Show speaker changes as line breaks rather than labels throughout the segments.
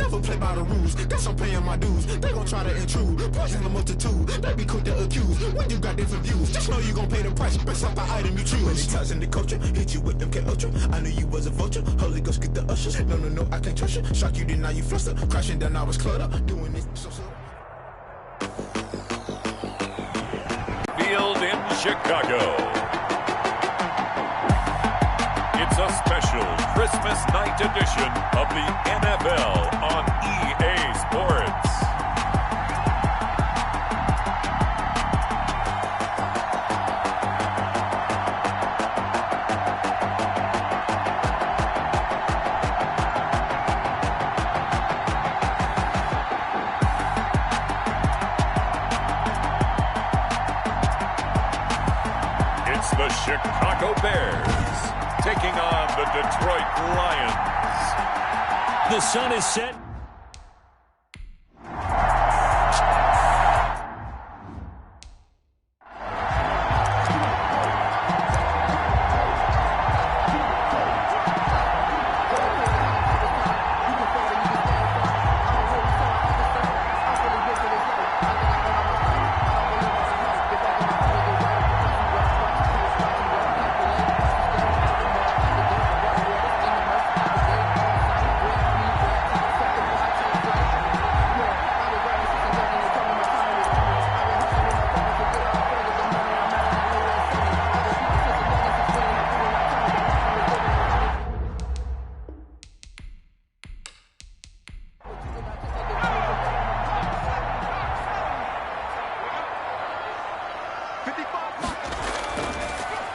Never play by the rules. Guess I'm paying my dues. They gon' try to intrude. Poison the multitude. They be quick to accuse. When you got different views, just know you gon' pay the price. Best up the item you choose. Many times in the culture, hit you with MK Ultra. I knew you was a vulture. Holy Ghost get the ushers. No, I can't trust you. Shock you, then now you fluster. Crashing down, I was clutter. Doing this so.
Field in Chicago. It's a special Christmas night edition of the NFL on EA Sports. It's the Chicago Bears taking on the Detroit Lions.
The sun is set.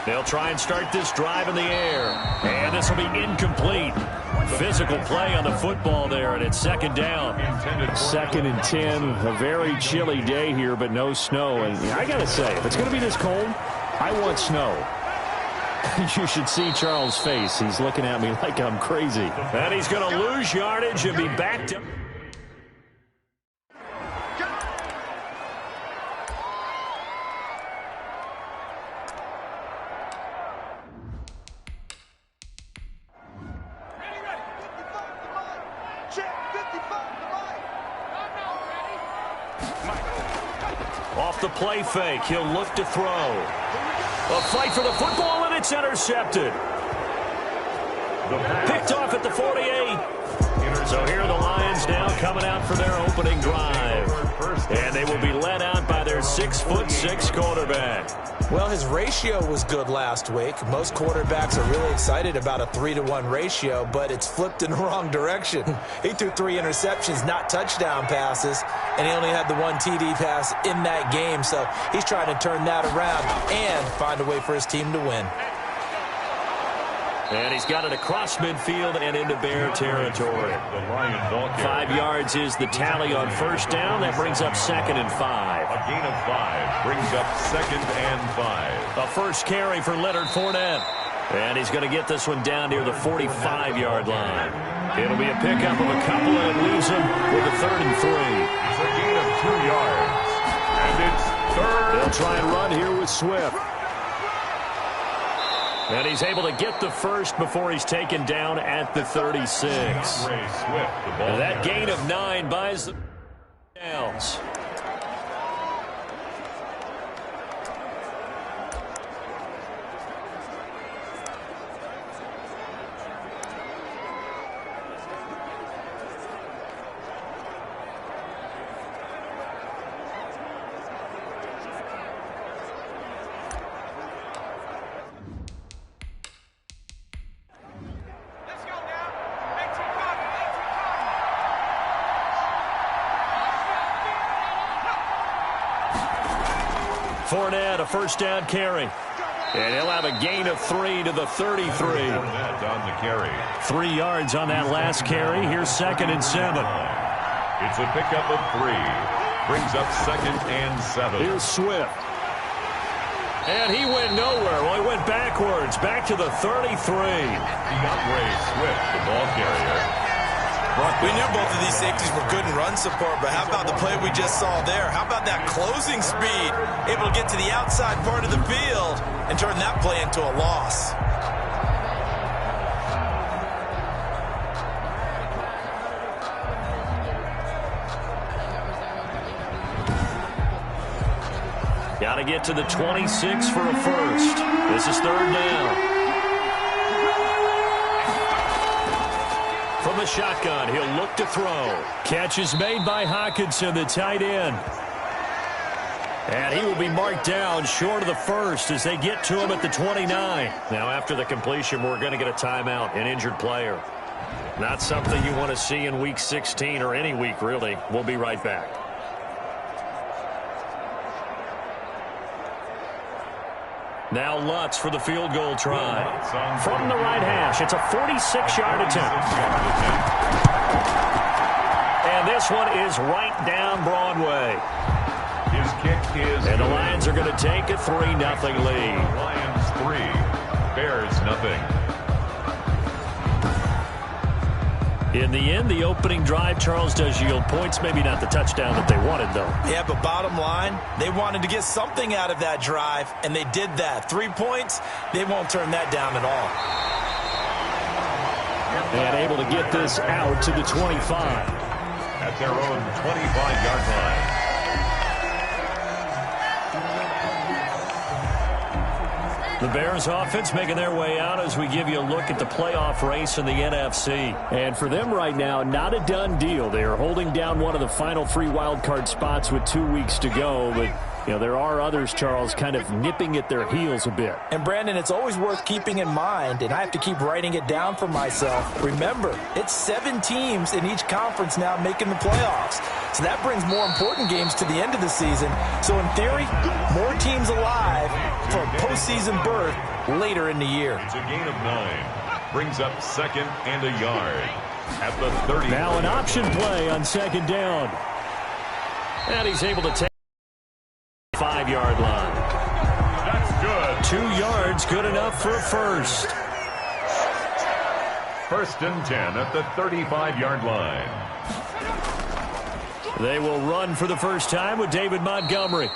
They'll try and start this drive in the air. And this will be incomplete. Physical play on the football there, and it's second down. 2nd and 10. A very chilly day here, but no snow. And I got to say, if it's going to be this cold, I want snow. You should see Charles' face. He's looking at me like I'm crazy. And he's going to lose yardage and be back to... Off the play fake, he'll look to throw. A fight for the football, and it's intercepted. Picked off at the 48. So here are the Lions now coming out for their opening drive. And they will be led out by their 6'6" quarterback.
Well, his ratio was good last week. Most quarterbacks are really excited about a 3-to-1 ratio, but it's flipped in the wrong direction. He threw 3 interceptions, not touchdown passes, and he only had the 1 TD pass in that game. So he's trying to turn that around and find a way for his team to win.
And he's got it across midfield and into Bear territory. 5 yards is the tally on first down. That brings up 2nd and 5.
A gain of 5 brings up 2nd and 5.
A first carry for Leonard Fournette. And he's going to get this one down near the 45-yard line. It'll be a pickup of a couple, and it leaves him with a 3rd and 3.
It's a gain of 2 yards. And it's 3rd.
They'll try and run here with Swift. And he's able to get the first before he's taken down at the 36. And that gain of 9 buys the downs. Fournette, a first down carry. And he'll have a gain of 3 to the 33.
Fournette on the carry.
3 yards on that last carry. Here's 2nd and 7.
It's a pickup of 3. Brings up 2nd and 7.
Here's Swift. And he went nowhere. Well, he went backwards. Back to the 33.
DeAndre Swift, the ball carrier.
We knew both of these safeties were good in run support, but how about the play we just saw there? How about that closing speed? Able to get to the outside part of the field and turn that play into a loss.
to get to the 26 for a first. This is third down. From the shotgun, he'll look to throw. Catch is made by Hawkinson, the tight end. And he will be marked down short of the first as they get to him at the 29. Now, after the completion, we're going to get a timeout, an injured player. Not something you want to see in Week 16 or any week, really. We'll be right back. Now Lutz for the field goal try. From the right hash, it's a 46-yard attempt. And this one is right down Broadway.
His kick is
and the Lions are going to take a 3-0 lead.
Lions 3, Bears nothing.
In the end, the opening drive, Charles, does yield points. Maybe not the touchdown that they wanted, though.
Yeah, but bottom line, they wanted to get something out of that drive, and they did that. 3 points, they won't turn that down at all.
And able to get this out to the 25.
At their own 25-yard line.
The Bears offense making their way out as we give you a look at the playoff race in the NFC. And for them right now, not a done deal. They are holding down one of the final 3 wildcard spots with 2 weeks to go. But, you know, there are others, Charles, kind of nipping at their heels a bit.
And, Brandon, it's always worth keeping in mind, and I have to keep writing it down for myself. Remember, it's 7 teams in each conference now making the playoffs. So that brings more important games to the end of the season. So, in theory, more teams alive for a postseason berth later in the year.
It's a gain of 9. Brings up second and a yard at the 30.
Now an option play on second down. And he's able to take the 5-yard line.
That's good.
2 yards, good enough for a first.
First and 10 at the 35-yard line.
They will run for the first time with David Montgomery.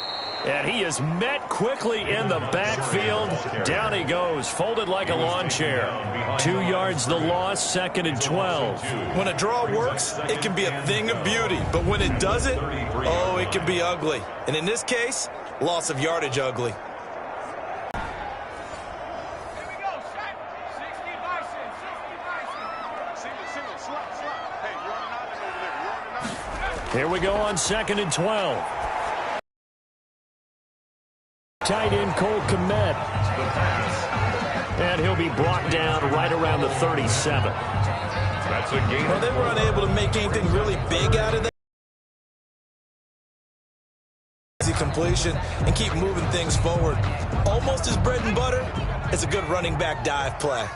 And he is met quickly in the backfield. Down he goes, folded like a lawn chair. 2 yards the loss, second and 12.
When a draw works, it can be a thing of beauty. But when it doesn't, oh, it can be ugly. And in this case, loss of yardage ugly.
Here we go on second and 12. Tight end Cole Kmet. And he'll be brought down right around the 37.
That's a gain.
Well, they were unable to make anything really big out of that. Easy completion and keep moving things forward. Almost his bread and butter. It's a good running back dive play.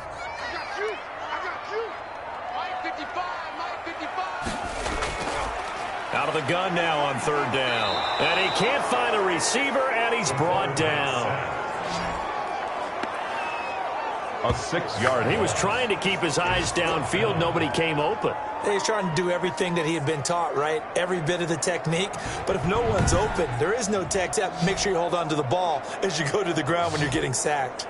Out of the gun now on third down. And he can't find a receiver, and he's brought down.
A 6-yard.
He was trying to keep his eyes downfield. Nobody came open.
He's trying to do everything that he had been taught, right? Every bit of the technique. But if no one's open, there is no tech. Make sure you hold on to the ball as you go to the ground when you're getting sacked.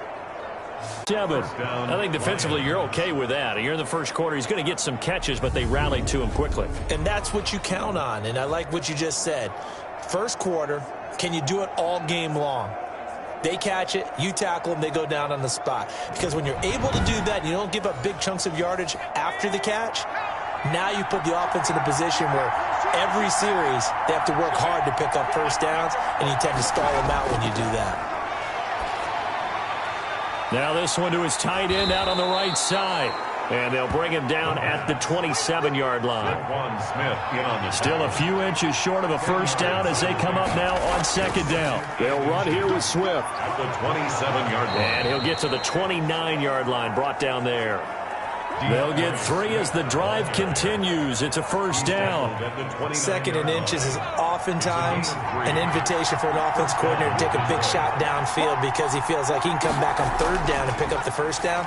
7. I think defensively you're okay with that. You're in the first quarter. He's going to get some catches, but they rallied to him quickly.
And that's what you count on, and I like what you just said. First quarter, can you do it all game long? They catch it, you tackle them, they go down on the spot. Because when you're able to do that, you don't give up big chunks of yardage after the catch, now you put the offense in a position where every series they have to work hard to pick up first downs, and you tend to stall them out when you do that.
Now this one to his tight end out on the right side. And they'll bring him down at the 27-yard line. Still a few inches short of a first down as they come up now on second down. They'll run here with Swift.
At the 27-yard line.
And he'll get to the 29-yard line, brought down there. They'll get 3 as the drive continues. It's a first down.
Second and inches is oftentimes an invitation for an offense coordinator to take a big shot downfield because he feels like he can come back on third down and pick up the first down.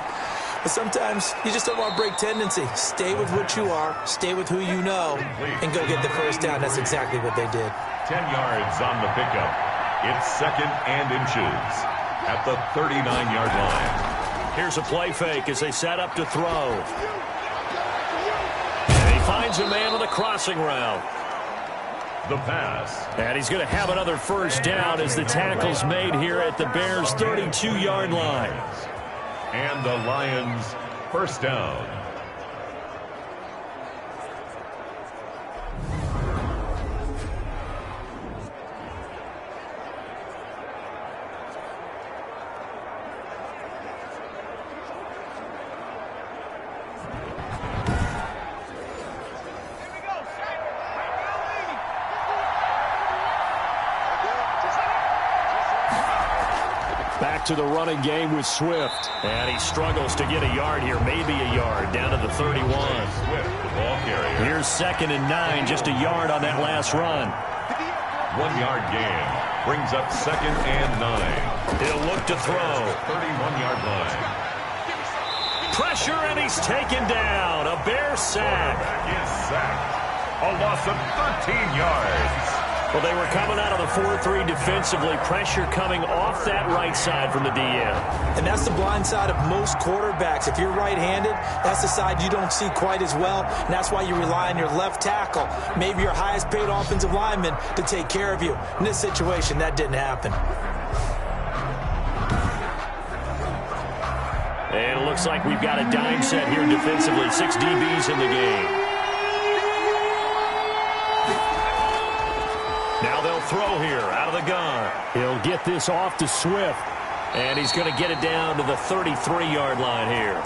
But sometimes you just don't want to break tendency. Stay with what you are, stay with who you know, and go get the first down. That's exactly what they did.
10 yards on the pickup. It's second and inches at the 39-yard line.
Here's a play fake as they set up to throw. And he finds a man on the crossing route.
The pass.
And he's going to have another first down as the tackle's made here at the Bears' 32-yard line.
And the Lions first down.
Back to the running game with Swift. And he struggles to get a yard here, maybe a yard, down to the 31.
Swift, the ball carrier.
Here's 2nd and 9, just a yard on that last run.
1 yard gain. Brings up 2nd and 9.
He'll look to throw.
31-yard line.
Pressure, and he's taken down. A Bear sack.
Is sacked. A loss of 13 yards.
Well, they were coming out of the 4-3 defensively. Pressure coming off that right side from the DN.
And that's the blind side of most quarterbacks. If you're right-handed, that's the side you don't see quite as well. And that's why you rely on your left tackle, maybe your highest-paid offensive lineman, to take care of you. In this situation, that didn't happen.
And it looks like we've got a dime set here defensively. 6 DBs in the game. Now they'll throw here out of the gun. He'll get this off to Swift. And he's going to get it down to the 33-yard line here.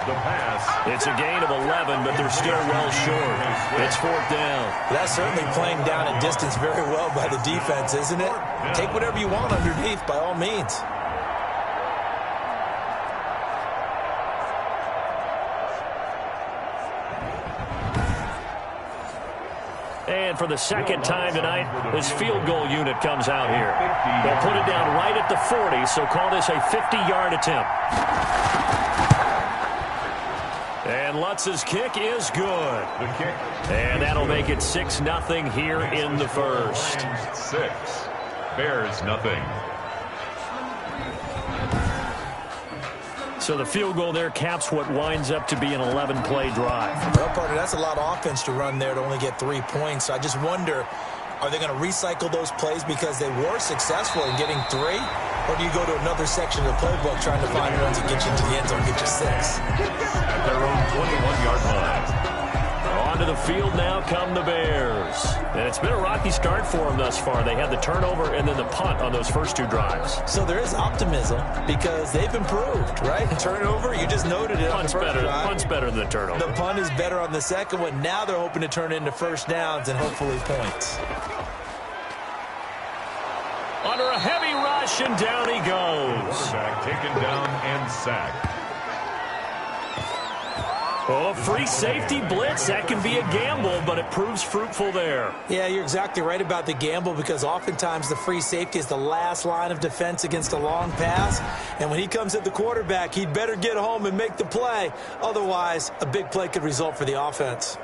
The pass.
It's a gain of 11, but they're still well short. It's 4th down.
That's certainly playing down a distance very well by the defense, isn't it? Take whatever you want underneath, by all means.
And for the second time tonight, this field goal unit comes out here. They'll put it down right at the 40, so call this a 50-yard attempt. And Lutz's kick is good.
The kick.
And that'll make it 6-0 here in the first.
6. Bears nothing.
So the field goal there caps what winds up to be an 11-play drive.
Well, partner, that's a lot of offense to run there to only get 3 points. So I just wonder, are they going to recycle those plays because they were successful in getting 3? Or do you go to another section of the playbook trying to find ones that get you into the end zone and get you 6?
At their own 21-yard line.
Onto the field now come the Bears. And it's been a rocky start for them thus far. They had the turnover and then the punt on those first 2 drives.
So there is optimism because they've improved, right? Turnover, you just noted it.
Punt's better than the turnover.
The punt is better on the second one. Now they're hoping to turn it into first downs and hopefully points.
Under a heavy rush, and down he goes.
Quarterback taken down and sacked.
Oh, free safety blitz. That can be a gamble, but it proves fruitful there.
Yeah, you're exactly right about the gamble because oftentimes the free safety is the last line of defense against a long pass. And when he comes at the quarterback, he'd better get home and make the play. Otherwise, a big play could result for the offense.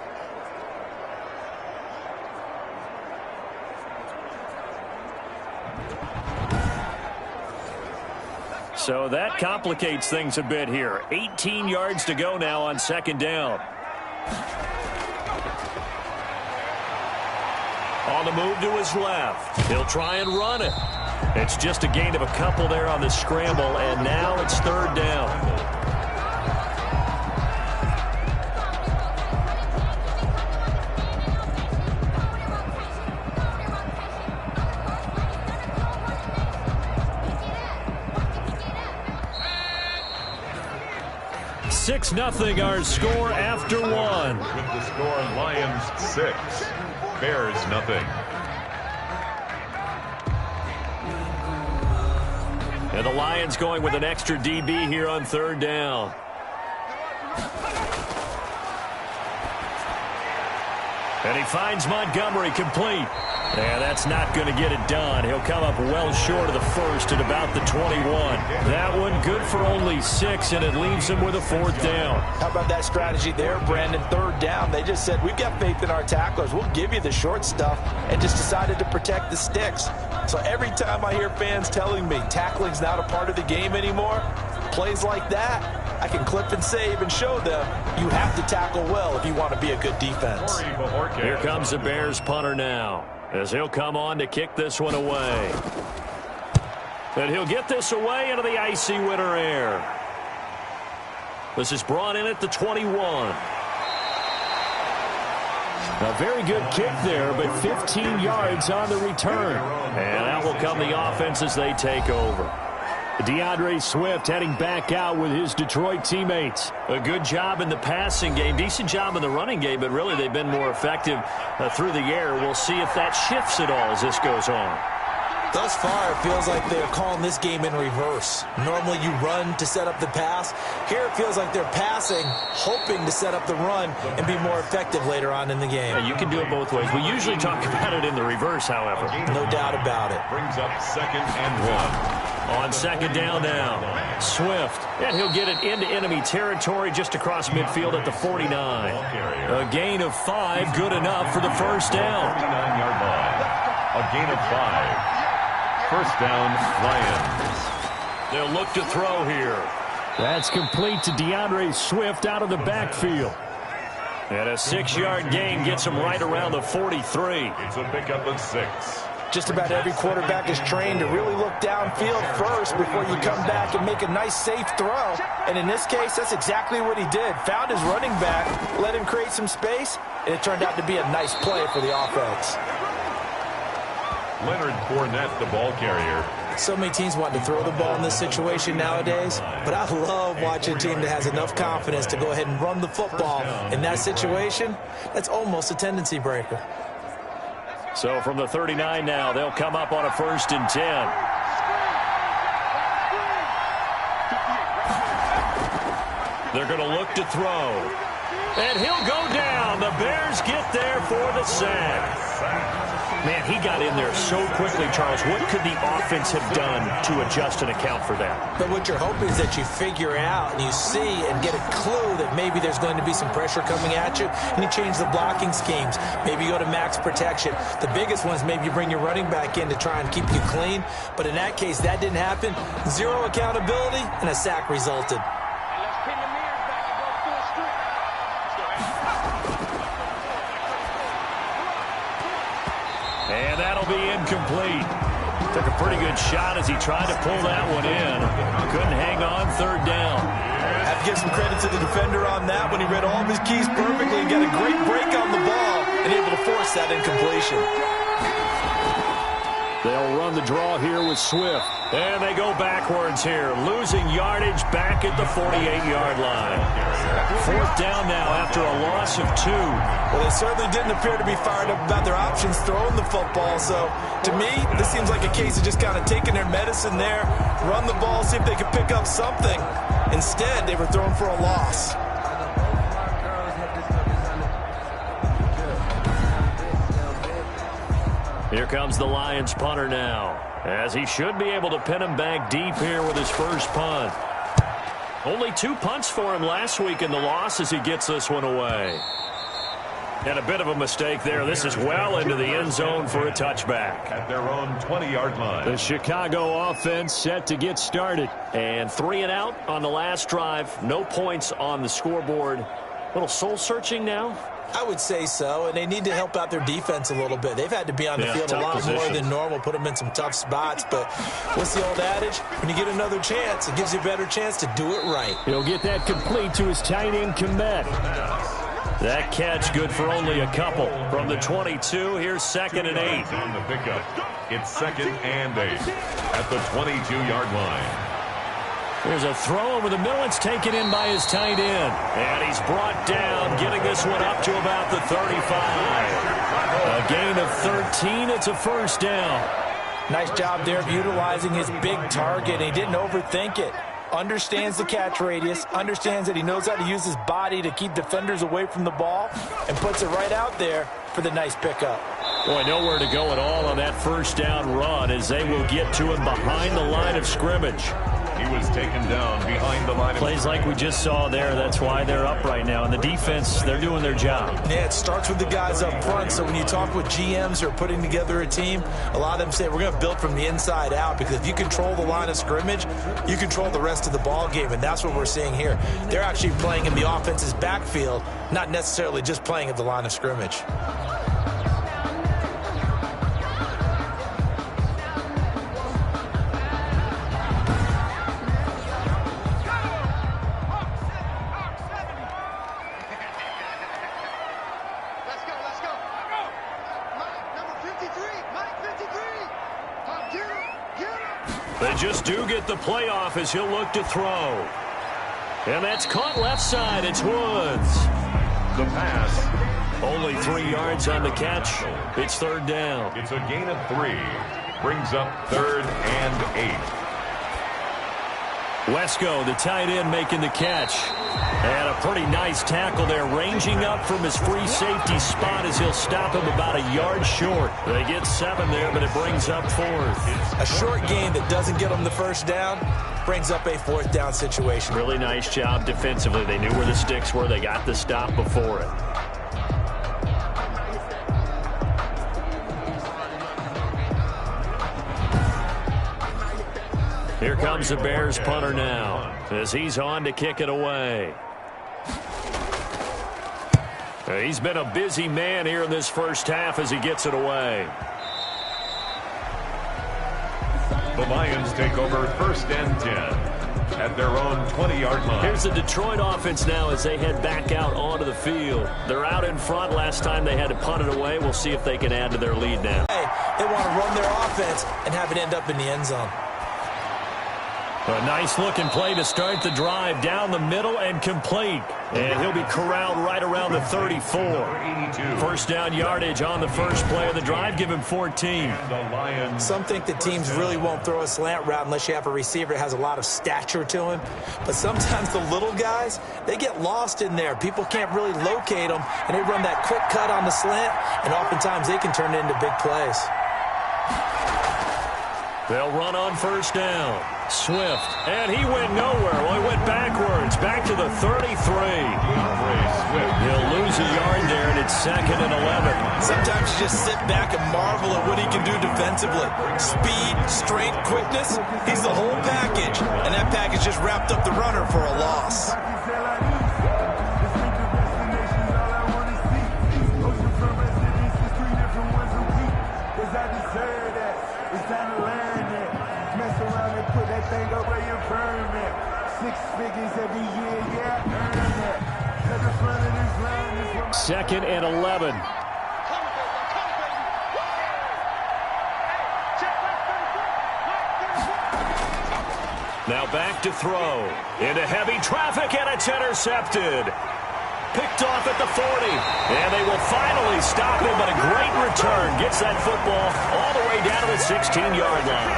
So that complicates things a bit here. 18 yards to go now on 2nd down. On the move to his left. He'll try and run it. It's just a gain of a couple there on the scramble, and now it's 3rd down. Six nothing our score after 1.
With the score, Lions 6, Bears nothing.
And the Lions going with an extra DB here on 3rd down. And he finds Montgomery complete. And that's not going to get it done. He'll come up well short of the first at about the 21. That one good for only 6, and it leaves him with a 4th down.
How about that strategy there, Brandon? 3rd down. They just said, we've got faith in our tacklers. We'll give you the short stuff, and just decided to protect the sticks. So every time I hear fans telling me tackling's not a part of the game anymore, plays like that, I can clip and save and show them you have to tackle well if you want to be a good defense.
Here comes the Bears punter now. as he'll come on to kick this one away. And he'll get this away into the icy winter air. This is brought in at the 21. A very good kick there, but 15 yards on the return. And out will come the offense as they take over. DeAndre Swift heading back out with his Detroit teammates. A good job in the passing game, decent job in the running game, but really they've been more effective through the air. We'll see if that shifts at all as this goes on.
Thus far, it feels like they're calling this game in reverse. Normally you run to set up the pass. Here it feels like they're passing, hoping to set up the run and be more effective later on in the game.
Yeah, you can do it both ways. We usually talk about it in the reverse, however.
No doubt about it.
Brings up 2nd and 1.
On 2nd down now, Swift, and he'll get it into enemy territory just across midfield at the 49. A gain of 5, good enough for the first down.
49-yard line. A gain of 5. First down, Lions.
They'll look to throw here.
That's complete to DeAndre Swift out of the backfield.
And a 6-yard gain gets him right around the 43.
It's a pickup of 6.
Just about every quarterback is trained to really look downfield first before you come back and make a nice, safe throw. And in this case, that's exactly what he did. Found his running back, let him create some space, and it turned out to be a nice play for the offense.
Leonard Fournette, the ball carrier.
So many teams want to throw the ball in this situation nowadays, but I love watching a team that has enough confidence to go ahead and run the football. In that situation, that's almost a tendency breaker.
So from the 39 now, they'll come up on a 1st and 10. They're going to look to throw. And he'll go down. The Bears get there for the sack. Man, he got in there so quickly, Charles. What could the offense have done to adjust and account for that?
But what you're hoping is that you figure out and you see and get a clue that maybe there's going to be some pressure coming at you, and you change the blocking schemes. Maybe you go to max protection. The biggest one is maybe you bring your running back in to try and keep you clean. But in that case, that didn't happen. 0 accountability, and a sack resulted.
And that'll be incomplete. Took a pretty good shot as he tried to pull that one in. Couldn't hang on 3rd down.
I have to give some credit to the defender on that when he read all of his keys perfectly and got a great break on the ball and able to force that incompletion.
They'll run the draw here with Swift. And they go backwards here, losing yardage back at the 48-yard line. 4th down now after a loss of 2.
Well, they certainly didn't appear to be fired up about their options throwing the football. So, to me, this seems like a case of just kind of taking their medicine there, run the ball, see if they could pick up something. Instead, they were thrown for a loss.
Here comes the Lions punter now, as he should be able to pin him back deep here with his first punt. Only 2 punts for him last week in the loss as he gets this one away. And a bit of a mistake there. This is well into the end zone for a touchback.
At their own 20-yard line.
The Chicago offense set to get started.
And 3 and out on the last drive. No points on the scoreboard. A little soul-searching now.
I would say so, and they need to help out their defense a little bit. They've had to be on the field a lot more than normal, put them in some tough spots. But what's the old adage? When you get another chance, it gives you a better chance to do it right.
He'll get that complete to his tight end, Komet.
That catch good for only a couple. From the 22, here's 2nd and 8.
On the pickup, it's 2nd and 8 at the 22-yard line.
There's a throw over the middle. It's taken in by his tight end. And he's brought down, getting this one up to about the 35. A gain of 13. It's a 1st down.
Nice job there of utilizing his big target. He didn't overthink it. Understands the catch radius, understands that he knows how to use his body to keep defenders away from the ball, and puts it right out there for the nice pickup.
Boy, nowhere to go at all on that 1st down run as they will get to him behind the line of scrimmage.
He was taken down behind the line.
Plays like we just saw there. That's why they're up right now. And the defense, they're doing their job.
Yeah, it starts with the guys up front. So when you talk with GMs who are putting together a team, a lot of them say we're going to build from the inside out, because if you control the line of scrimmage, you control the rest of the ball game. And that's what we're seeing here. They're actually playing in the offense's backfield, not necessarily just playing at the line of scrimmage.
They just do get the playoff as he'll look to throw. And that's caught left side. It's Woods.
The pass.
Only 3 yards on the catch. It's third down.
It's a gain of 3. Brings up 3rd and 8.
Wesco, the tight end, making the catch. And a pretty nice tackle there, ranging up from his free safety spot as he'll stop him about a yard short. They get 7 there, but it brings up 4th.
A short gain that doesn't get them the first down brings up a 4th down situation.
Really nice job defensively. They knew where the sticks were. They got the stop before it. Here comes the Bears punter now as he's on to kick it away. He's been a busy man here in this first half as he gets it away.
The Lions take over 1st and 10 at their own 20-yard line.
Here's the Detroit offense now as they head back out onto the field. They're out in front. Last time they had to punt it away. We'll see if they can add to their lead now.
They want to run their offense and have it end up in the end zone.
A nice-looking play to start the drive down the middle and complete. And he'll be corralled right around the 34. 1st down yardage on the first play of the drive. Give him 14.
Some think that teams really won't throw a slant route unless you have a receiver that has a lot of stature to him. But sometimes the little guys, they get lost in there. People can't really locate them, and they run that quick cut on the slant, and oftentimes they can turn it into big plays.
They'll run on 1st down. Swift, and he went nowhere. Well, he went backwards, back to the 33. He'll lose a yard there, and it's 2nd and 11.
Sometimes you just sit back and marvel at what he can do defensively. Speed, strength, quickness, he's the whole package. And that package just wrapped up the runner for a loss.
Second and 11. Now back to throw. Into heavy traffic, and it's intercepted. Picked off at the 40. And they will finally stop him, but a great return. Gets that football all the way down to the 16-yard line.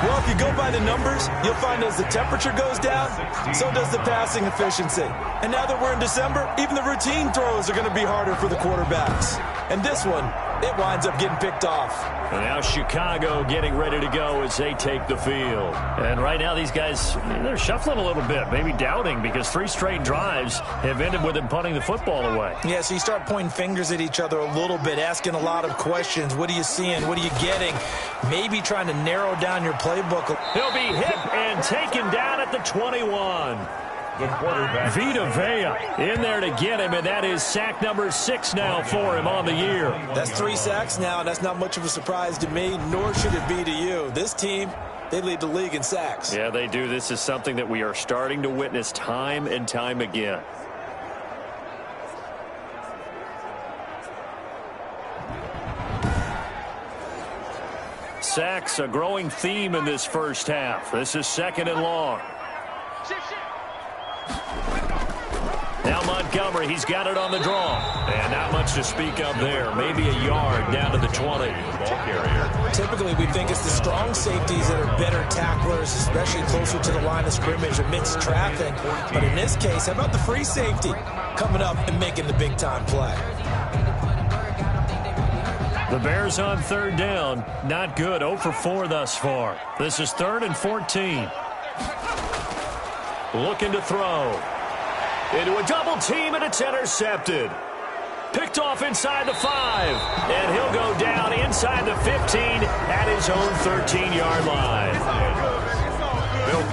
Well, if you go by the numbers, you'll find as the temperature goes down, so does the passing efficiency. And now that we're in December, even the routine throws are going to be harder for the quarterbacks. And this one, it winds up getting picked off.
And now Chicago getting ready to go as they take the field. And right now these guys, they're shuffling a little bit, maybe doubting, because 3 straight drives have ended with them punting the football away.
Yeah, so you start pointing fingers at each other a little bit, asking a lot of questions. What are you seeing? What are you getting? Maybe trying to narrow down your playbook.
He'll be hit and taken down at the 21.
The quarterback,
Vita Vea in there to get him, and that is sack number 6 now for him on the year.
That's 3 sacks now, and that's not much of a surprise to me, nor should it be to you. This team, they lead the league in sacks.
Yeah, they do. This is something that we are starting to witness time and time again. Sacks, a growing theme in this first half. This is 2nd and long. Now Montgomery, he's got it on the draw. And not much to speak of there. Maybe a yard down to the 20.
ball carrier.
Typically, we think it's the strong safeties that are better tacklers, especially closer to the line of scrimmage amidst traffic. But in this case, how about the free safety coming up and making the big-time play?
The Bears on 3rd down. Not good. 0 for 4 thus far. This is 3rd and 14. Looking to throw. Into a double team, and it's intercepted. Picked off inside the 5. And he'll go down inside the 15 at his own 13-yard line.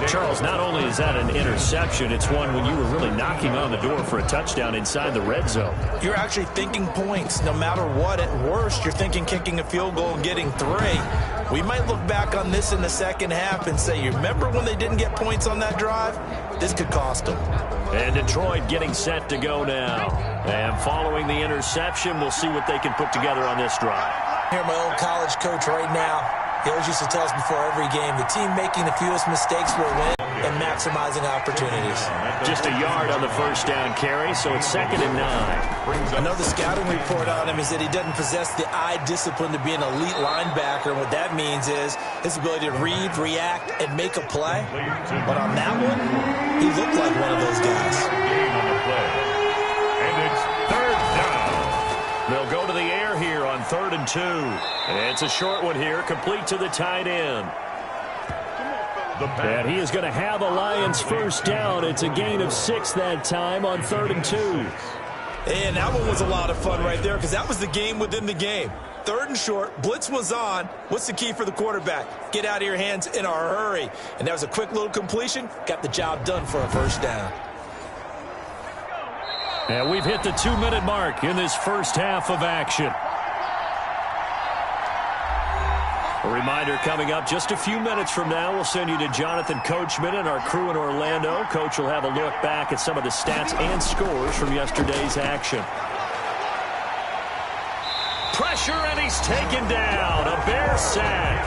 Charles, not only is that an interception, it's one when you were really knocking on the door for a touchdown inside the red zone.
You're actually thinking points. No matter what, at worst, you're thinking kicking a field goal and getting 3. We might look back on this in the second half and say, you remember when they didn't get points on that drive? This could cost them.
And Detroit getting set to go now. And following the interception, we'll see what they can put together on this drive.
Hear my old college coach right now. He always used to tell us before every game, the team making the fewest mistakes will win and maximizing opportunities.
Just a yard on the first down carry, so it's 2nd and 9.
Another scouting report on him is that he doesn't possess the eye discipline to be an elite linebacker, and what that means is his ability to read, react, and make a play. But on that one, he looked like one of those guys.
And it's 3rd down.
They'll go to the air here on 3rd and 2. It's a short one here, complete to the tight end. And he is going to have a Lions first down. It's a gain of 6 that time on 3rd and 2.
And that one was a lot of fun right there because that was the game within the game. 3rd and short, blitz was on. What's the key for the quarterback? Get out of your hands in a hurry. And that was a quick little completion. Got the job done for a first down.
And we've hit the 2-minute mark in this first half of action. A reminder coming up just a few minutes from now, we'll send you to Jonathan Coachman and our crew in Orlando. Coach will have a look back at some of the stats and scores from yesterday's action. Pressure, and he's taken down. A Bear sack.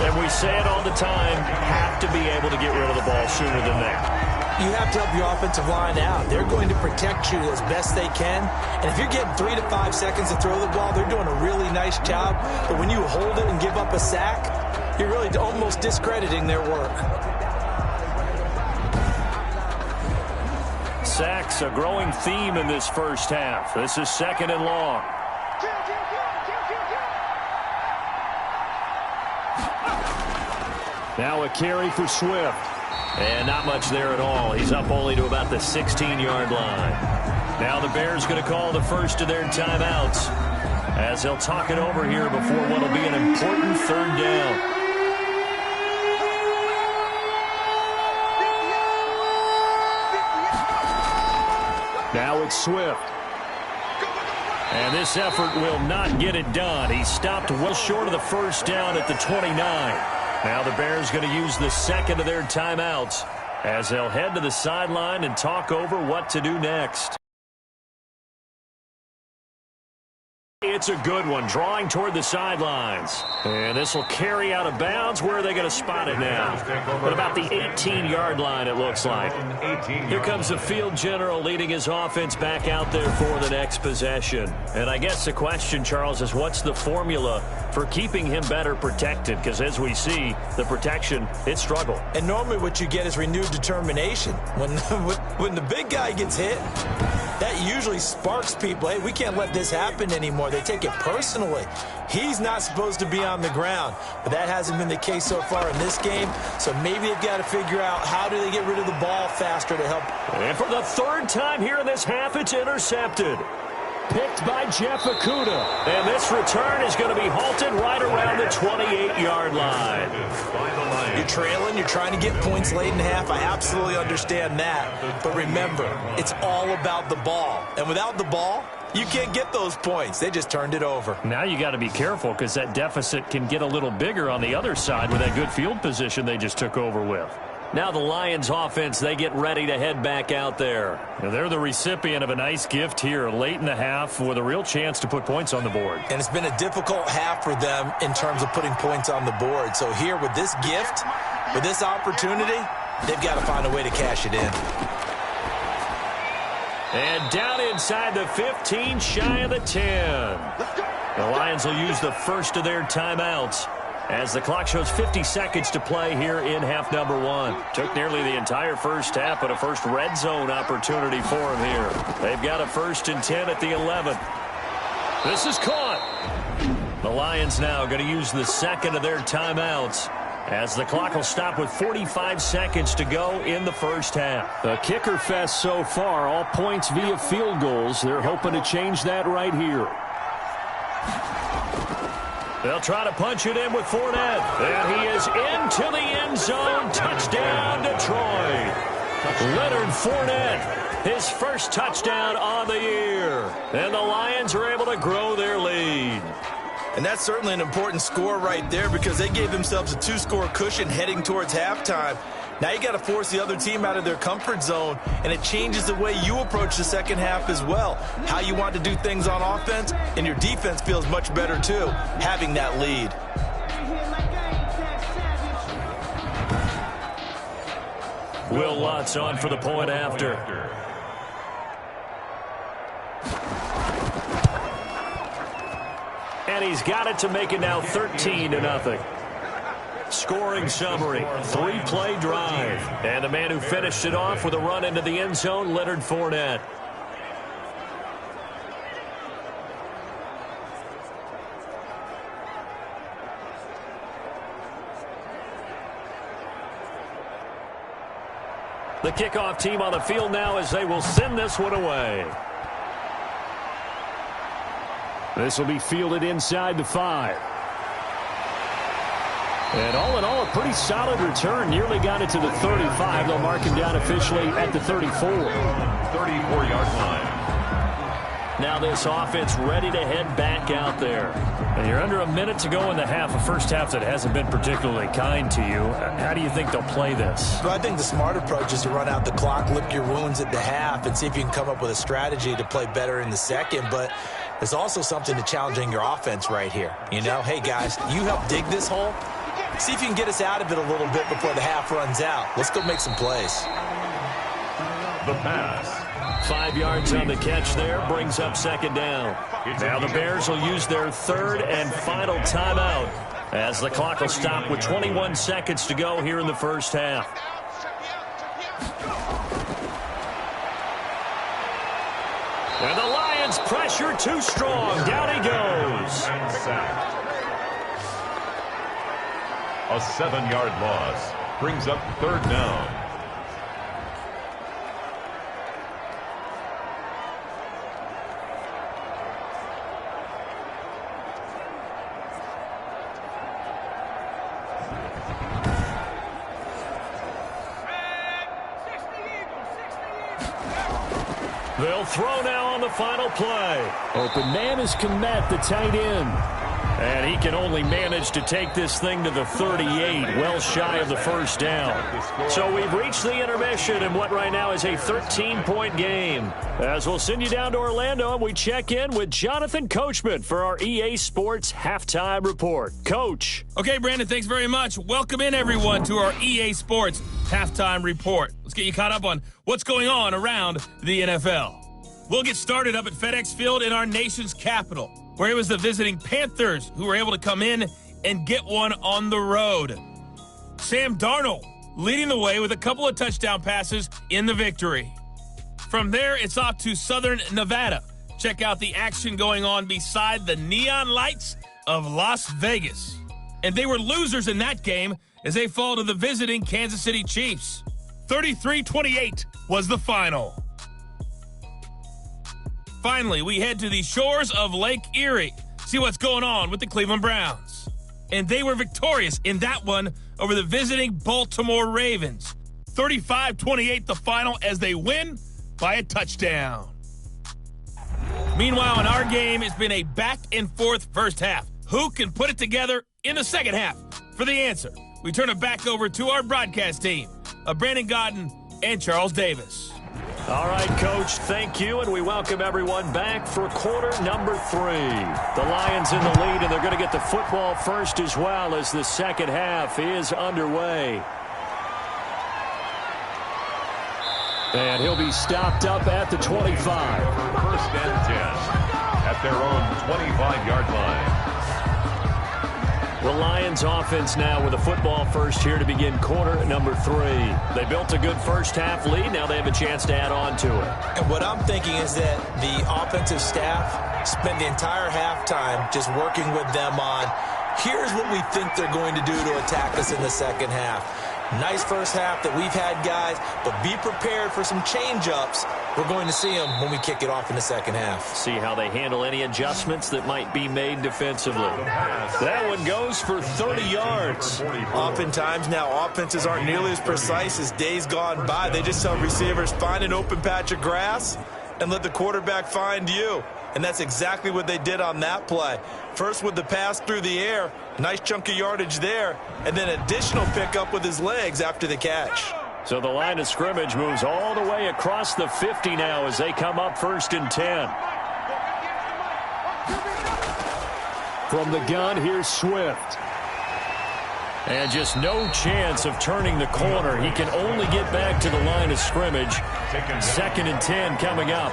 And we say it all the time, have to be able to get rid of the ball sooner than that.
You have to help your offensive line out. They're going to protect you as best they can. And if you're getting 3 to 5 seconds to throw the ball, they're doing a really nice job. But when you hold it and give up a sack, you're really almost discrediting their work.
Sacks, a growing theme in this first half. This is 2nd and long. Now a carry for Swift. And not much there at all. He's up only to about the 16-yard line. Now the Bears going to call the first of their timeouts as they'll talk it over here before what will be an important 3rd down. Now it's Swift. And this effort will not get it done. He stopped well short of the first down at the 29. Now the Bears going to use the 2nd of their timeouts as they'll head to the sideline and talk over what to do next. It's a good one, drawing toward the sidelines. And this will carry out of bounds. Where are they going to spot it now? At about the 18-yard line, it looks like. Here comes the field general leading his offense back out there for the next possession. And I guess the question, Charles, is what's the formula for keeping him better protected? Because as we see, the protection, it struggled.
And normally what you get is renewed determination. When the big guy gets hit, that usually sparks people. Hey, we can't let this happen anymore. They take it personally. He's not supposed to be on the ground, but that hasn't been the case so far in this game. So maybe they've got to figure out how do they get rid of the ball faster to help.
And for the 3rd time here in this half, it's intercepted. Picked by Jeff Okudah. And this return is going to be halted right around the 28-yard line.
You're trailing, you're trying to get points late in the half. I absolutely understand that. But remember, it's all about the ball. And without the ball, you can't get those points. They just turned it over.
Now you got to be careful because that deficit can get a little bigger on the other side with that good field position they just took over with. Now the Lions offense, they get ready to head back out there. Now they're the recipient of a nice gift here late in the half with a real chance to put points on the board.
And it's been a difficult half for them in terms of putting points on the board. So here with this gift, with this opportunity, they've got to find a way to cash it in.
And down inside the 15, shy of the 10. The Lions will use the first of their timeouts as the clock shows 50 seconds to play here in half number 1. Took nearly the entire first half, but a first red zone opportunity for them here. They've got a 1st and 10 at the 11. This is caught. The Lions now going to use the 2nd of their timeouts as the clock will stop with 45 seconds to go in the first half. A kicker fest so far, all points via field goals. They're hoping to change that right here. They'll try to punch it in with Fournette. And he is into the end zone. Touchdown, Detroit. Leonard Fournette, his first touchdown on the year. And the Lions are able to grow their lead.
And that's certainly an important score right there because they gave themselves a 2-score cushion heading towards halftime. Now you got to force the other team out of their comfort zone, and it changes the way you approach the second half as well. How you want to do things on offense, and your defense feels much better too, having that lead.
Will Lutz on for the point after. And he's got it to make it now 13-0. Scoring summary, 3-play drive. And the man who finished it off with a run into the end zone, Leonard Fournette. The kickoff team on the field now as they will send this one away. This will be fielded inside the 5. And all in all, a pretty solid return. Nearly got it to the 35. They'll mark him down officially at the 34.
34-yard line.
Now this offense ready to head back out there. And you're under a minute to go in the half, a first half that hasn't been particularly kind to you. How do you think they'll play this?
Well, I think the smart approach is to run out the clock, lick your wounds at the half, and see if you can come up with a strategy to play better in the second. But there's also something to challenging your offense right here. You know, hey, guys, you help dig this hole. See if you can get us out of it a little bit before the half runs out. Let's go make some plays.
The pass.
5 yards on the catch there, brings up second down. Now the Bears will use their third and final timeout as the clock will stop with 21 seconds to go here in the first half. And the Lions pressure too strong. Down he goes.
A 7-yard loss brings up third down.
They'll throw now on the final play. Open man is Kmet, the tight end. And he can only manage to take this thing to the 38, well shy of the first down. So we've reached the intermission in what right now is a 13-point game. As we'll send you down to Orlando, and we check in with Jonathan Coachman for our EA Sports Halftime Report. Coach.
Okay, Brandon, thanks very much. Welcome in, everyone, to our EA Sports Halftime Report. Let's get you caught up on what's going on around the NFL. We'll get started up at FedEx Field in our nation's capital, where it was the visiting Panthers who were able to come in and get one on the road. Sam Darnold leading the way with a couple of touchdown passes in the victory. From there, it's off to Southern Nevada. Check out the action going on beside the neon lights of Las Vegas. And they were losers in that game as they fall to the visiting Kansas City Chiefs. 33-28 was the final. Finally, we head to the shores of Lake Erie, see what's going on with the Cleveland Browns. And they were victorious in that one over the visiting Baltimore Ravens. 35-28 the final as they win by a touchdown. Meanwhile, in our game, it's been a back-and-forth first half. Who can put it together in the second half? For the answer, we turn it back over to our broadcast team of Brandon Godden and Charles Davis.
All right, Coach, thank you, and we welcome everyone back for quarter number 3. The Lions in the lead, and they're going to get the football first as well as the second half is underway. And he'll be stopped up at the 25.
First and 10 at their own 25-yard line.
The Lions offense now with a football first here to begin quarter number 3. They built a good first half lead. Now they have a chance to add on to it.
And what I'm thinking is that the offensive staff spent the entire halftime just working with them on, here's what we think they're going to do to attack us in the second half. Nice first half that we've had, guys, but be prepared for some change-ups. We're going to see them when we kick it off in the second half.
See how they handle any adjustments that might be made defensively. That one goes for 30 yards.
Oftentimes now, offenses aren't nearly as precise as days gone by. They just tell receivers, find an open patch of grass and let the quarterback find you. And that's exactly what they did on that play. First with the pass through the air, nice chunk of yardage there, and then additional pickup with his legs after the catch.
So the line of scrimmage moves all the way across the 50 now as they come up first and 10. From the gun, here's Swift. And just no chance of turning the corner. He can only get back to the line of scrimmage. 2nd and 10 coming up.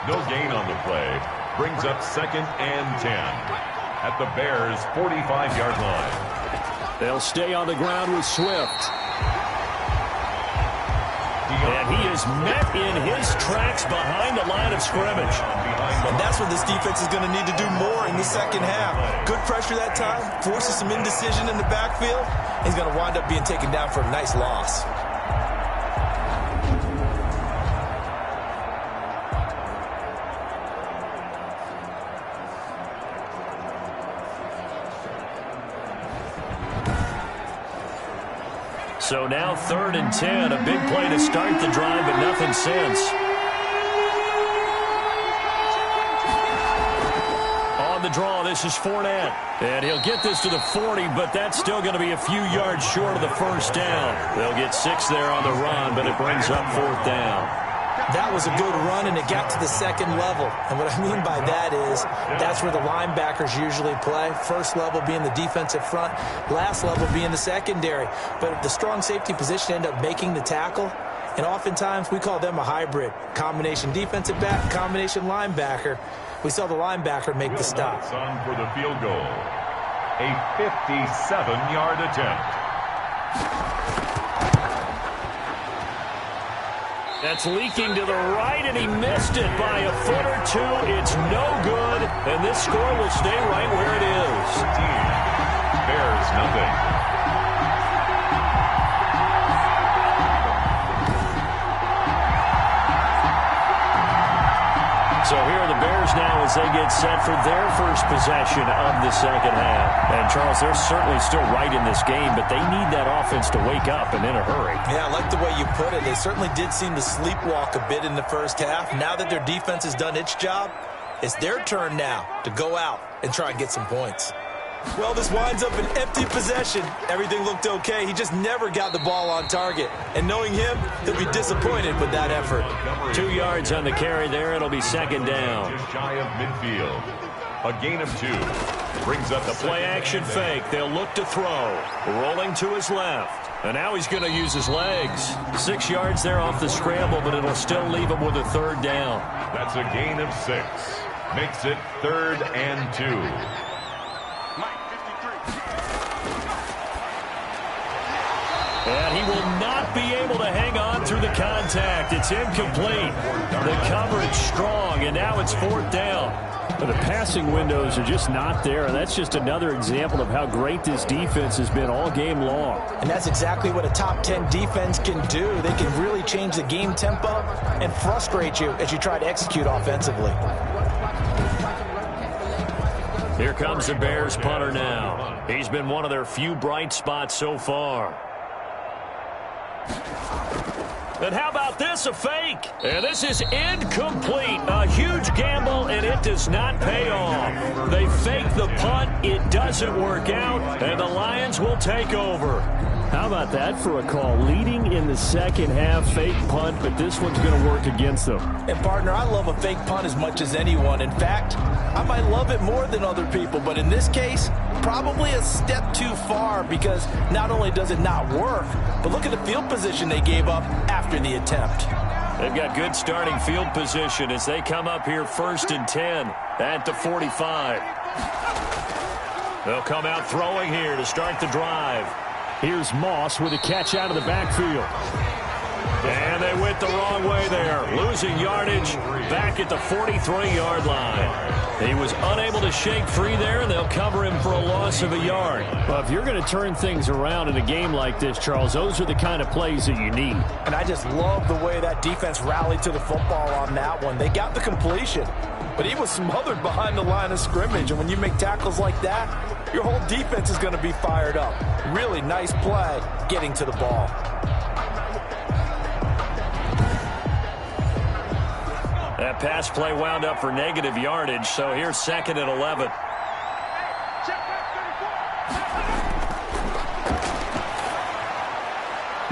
No gain on the play. Brings up 2nd and 10 at the Bears' 45-yard line.
They'll stay on the ground with Swift.
And he is met in his tracks behind the line of scrimmage.
And that's what this defense is going to need to do more in the second half. Good pressure that time, forces some indecision in the backfield. He's going to wind up being taken down for a nice loss.
So now 3rd and 10, a big play to start the drive, but nothing since. On the draw, this is Fournette. And he'll get this to the 40, but that's still going to be a few yards short of the first down. They'll get 6 there on the run, but it brings up 4th down.
That was a good run, and it got to the second level. And what I mean by that is that's where the linebackers usually play. First level being the defensive front, last level being the secondary. But the strong safety position ended up making the tackle, and oftentimes we call them a hybrid. Combination defensive back, combination linebacker. We saw the linebacker make the stop.
On for the field goal. A 57-yard attempt.
That's leaking to the right, and he missed it by a foot or two. It's no good, and this score will stay right where it is.
Bears nothing.
So here are the Bears now as they get set for their first possession of the second half. And, Charles, they're certainly still right in this game, but they need that offense to wake up and in a hurry.
Yeah, I like the way you put it. They certainly did seem to sleepwalk a bit in the first half. Now that their defense has done its job, it's their turn now to go out and try and get some points. Well, this winds up an empty possession. Everything looked okay. He just never got the ball on target. And knowing him, he'll be disappointed with that effort.
2 yards on the carry there. It'll be 2nd down.
Just shy of midfield. A gain of 2. Brings up
the play action fake. They'll look to throw. Rolling to his left. And now he's going to use his legs. 6 yards there off the scramble, but it'll still leave him with a 3rd down.
That's a gain of 6. Makes it 3rd and 2.
And he will not be able to hang on through the contact. It's incomplete. The coverage strong, and now it's 4th down.
But the passing windows are just not there, and that's just another example of how great this defense has been all game long.
And that's exactly what a top 10 defense can do. They can really change the game tempo and frustrate you as you try to execute offensively.
Here comes the Bears punter now. He's been one of their few bright spots so far. And how about this, a fake? And this is incomplete. A huge gamble, and it does not pay off. They fake the punt. It doesn't work out, and the Lions will take over.
How about that for a call? Leading in the second half, fake punt, but this one's going to work against them.
And, partner, I love a fake punt as much as anyone. In fact, I might love it more than other people, but in this case, probably a step too far because not only does it not work, but look at the field position they gave up after the attempt.
They've got good starting field position as they come up here 1st and 10 at the 45. They'll come out throwing here to start the drive.
Here's Moss with a catch out of the backfield.
And they went the wrong way there. Losing yardage back at the 43-yard line. He was unable to shake free there, and they'll cover him for a loss of a yard.
Well, if you're going to turn things around in a game like this, Charles, those are the kind of plays that you need.
And I just love the way that defense rallied to the football on that one. They got the completion, but he was smothered behind the line of scrimmage. And when you make tackles like that, your whole defense is going to be fired up. Really nice play getting to the ball.
That pass play wound up for negative yardage, so here's 2nd and 11.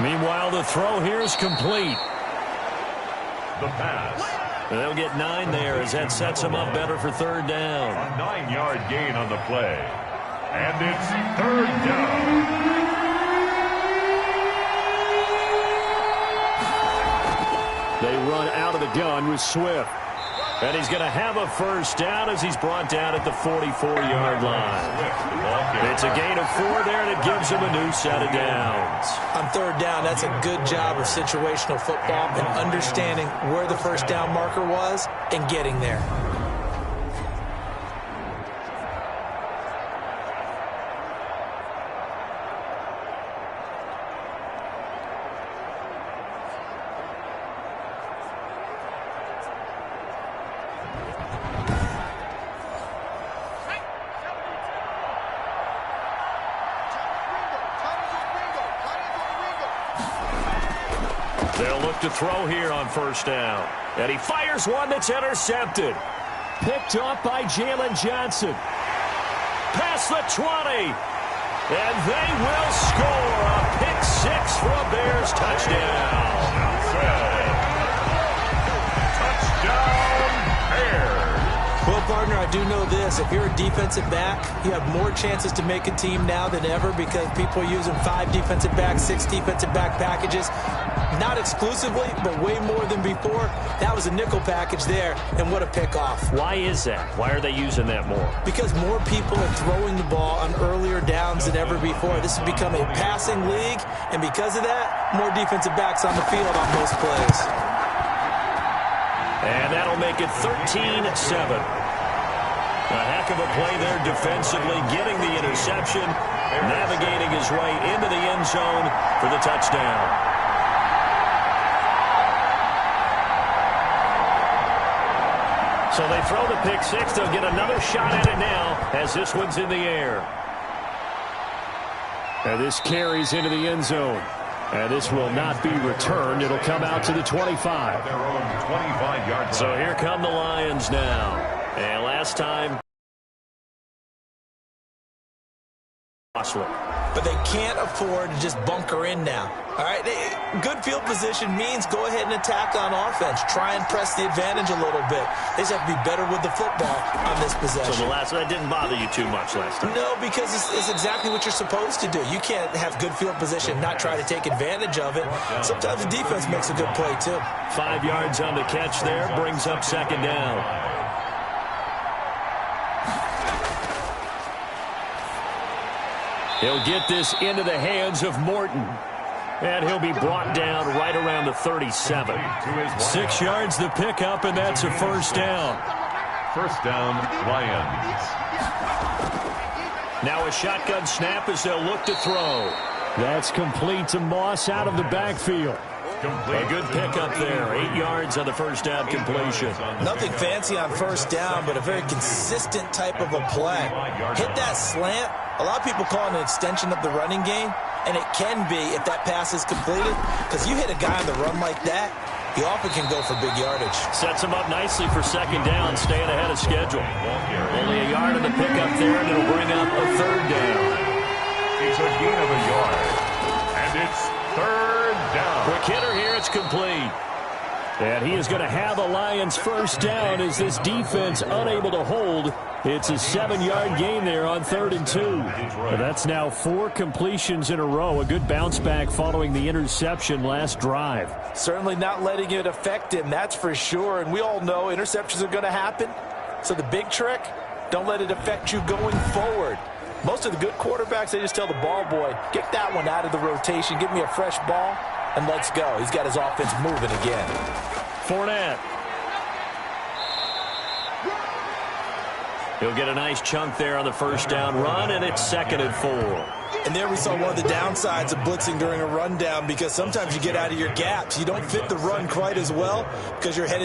Meanwhile, the throw here is complete.
The pass.
They'll get 9 there as that sets them up better for 3rd down.
A 9-yard gain on the play. And it's third down.
They run out of the gun with Swift. And he's going to have a first down as he's brought down at the 44-yard line. It's a gain of 4 there, and it gives him a new set of downs.
On third down, that's a good job of situational football and understanding where the first down marker was and getting there.
They'll look to throw here on first down. And he fires one that's intercepted. Picked off by Jalen Johnson. Past the 20. And they will score a pick 6 for a Bears touchdown.
Touchdown, Bears.
Well, partner, I do know this. If you're a defensive back, you have more chances to make a team now than ever because people are using 5 defensive backs, 6 defensive back packages. Not exclusively, but way more than before. That was a nickel package there, and what a pickoff.
Why is that? Why are they using that more?
Because more people are throwing the ball on earlier downs than ever before. This has become a passing league, and because of that, more defensive backs on the field on most plays.
And that'll make it 13-7. A heck of a play there defensively, getting the interception, navigating his way into the end zone for the touchdown. So they throw the pick 6. They'll get another shot at it now as this one's in the air. And this carries into the end zone. And this will not be returned. It'll come out to the 25.
Their own 25-yard.
So here come the Lions now. And last time,
but they can't afford to just bunker in now. All right, good field position means go ahead and attack on offense. Try and press the advantage a little bit. They just have to be better with the football on this possession.
So that didn't bother you too much last time?
No, because it's exactly what you're supposed to do. You can't have good field position and not try to take advantage of it. Sometimes the defense makes a good play, too.
5 yards on the catch there, brings up second down. He'll get this into the hands of Morton. And he'll be brought down right around the 37. 6 yards the pickup, and that's a first down.
First down, Lions.
Now a shotgun snap as they'll look to throw.
That's complete to Moss out of the backfield.
A good pickup there. 8 yards on the first down completion.
Nothing fancy on first down, but a very consistent type of a play. Hit that slant. A lot of people call it an extension of the running game, and it can be if that pass is completed, because you hit a guy on the run like that, he often can go for big yardage.
Sets him up nicely for second down, staying ahead of schedule. Only a yard on the pickup there, and it'll bring up a third down.
It's a gain of a yard, and it's third down.
Quick hitter here, it's complete. And he is going to have a Lions first down as this defense unable to hold. It's a 7-yard gain there on 3rd and 2. That's now 4 completions in a row. A good bounce back following the interception last drive.
Certainly not letting it affect him, that's for sure. And we all know interceptions are going to happen. So the big trick, don't let it affect you going forward. Most of the good quarterbacks, they just tell the ball boy, get that one out of the rotation, give me a fresh ball, and let's go. He's got his offense moving again.
Fournette. He'll get a nice chunk there on the first down run, and it's 2nd and 4.
And there we saw one of the downsides of blitzing during a rundown, because sometimes you get out of your gaps. You don't fit the run quite as well because you're headed